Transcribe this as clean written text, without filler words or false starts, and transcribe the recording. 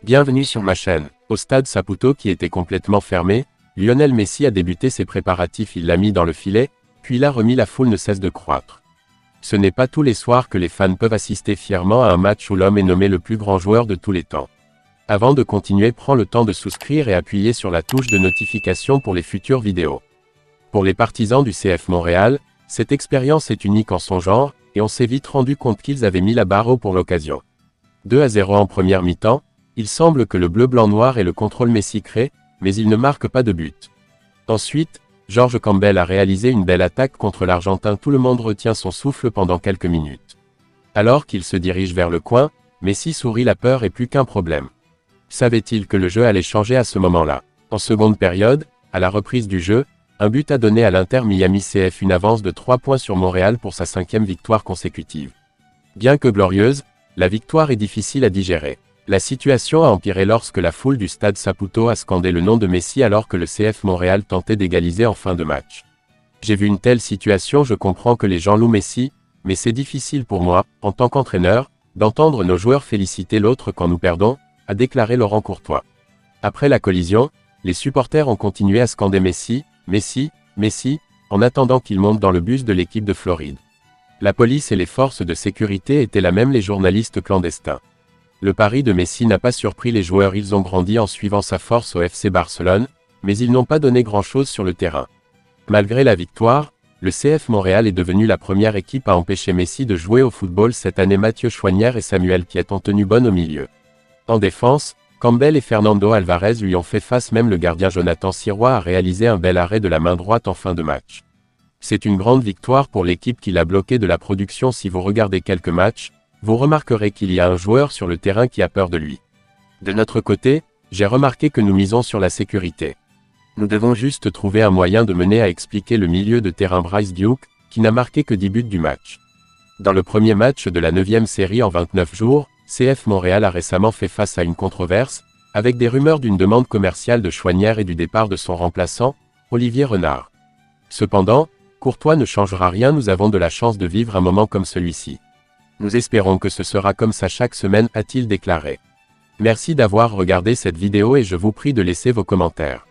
Bienvenue sur ma chaîne. Au stade Saputo qui était complètement fermé, Lionel Messi a débuté ses préparatifs, il l'a mis dans le filet, puis l'a remis, la foule ne cesse de croître. Ce n'est pas tous les soirs que les fans peuvent assister fièrement à un match où l'homme est nommé le plus grand joueur de tous les temps. Avant de continuer, prends le temps de souscrire et appuyer sur la touche de notification pour les futures vidéos. Pour les partisans du CF Montréal, cette expérience est unique en son genre, et on s'est vite rendu compte qu'ils avaient mis la barre haut pour l'occasion. 2-0 en première mi-temps, il semble que le bleu-blanc-noir ait le contrôle, Messi crée, mais il ne marque pas de but. Ensuite, George Campbell a réalisé une belle attaque contre l'Argentin, tout le monde retient son souffle pendant quelques minutes. Alors qu'il se dirige vers le coin, Messi sourit, la peur est plus qu'un problème. Savait-il que le jeu allait changer à ce moment-là? En seconde période, à la reprise du jeu, un but a donné à l'Inter Miami CF une avance de 3 points sur Montréal pour sa 5e victoire consécutive. Bien que glorieuse, la victoire est difficile à digérer. La situation a empiré lorsque la foule du stade Saputo a scandé le nom de Messi alors que le CF Montréal tentait d'égaliser en fin de match. J'ai vu une telle situation, je comprends que les gens louent Messi, mais c'est difficile pour moi, en tant qu'entraîneur, d'entendre nos joueurs féliciter l'autre quand nous perdons, a déclaré Laurent Courtois. Après la collision, les supporters ont continué à scander Messi, Messi, Messi, en attendant qu'il monte dans le bus de l'équipe de Floride. La police et les forces de sécurité étaient là, même les journalistes clandestins. Le pari de Messi n'a pas surpris les joueurs, ils ont grandi en suivant sa force au FC Barcelone, mais ils n'ont pas donné grand-chose sur le terrain. Malgré la victoire, le CF Montréal est devenu la première équipe à empêcher Messi de jouer au football cette année. Mathieu Chouanière et Samuel Piette ont tenu bonne au milieu. En défense, Campbell et Fernando Alvarez lui ont fait face, même le gardien Jonathan Sirois a réalisé un bel arrêt de la main droite en fin de match. C'est une grande victoire pour l'équipe qui l'a bloqué de la production. Si vous regardez quelques matchs, vous remarquerez qu'il y a un joueur sur le terrain qui a peur de lui. De notre côté, j'ai remarqué que nous misons sur la sécurité. Nous devons juste trouver un moyen de mener, à expliquer le milieu de terrain Bryce Duke, qui n'a marqué que 10 buts du match. Dans le premier match de la 9e série en 29 jours, CF Montréal a récemment fait face à une controverse, avec des rumeurs d'une demande commerciale de Chouanière et du départ de son remplaçant, Olivier Renard. Cependant, Courtois ne changera rien, nous avons de la chance de vivre un moment comme celui-ci. Nous espérons que ce sera comme ça chaque semaine, a-t-il déclaré. Merci d'avoir regardé cette vidéo et je vous prie de laisser vos commentaires.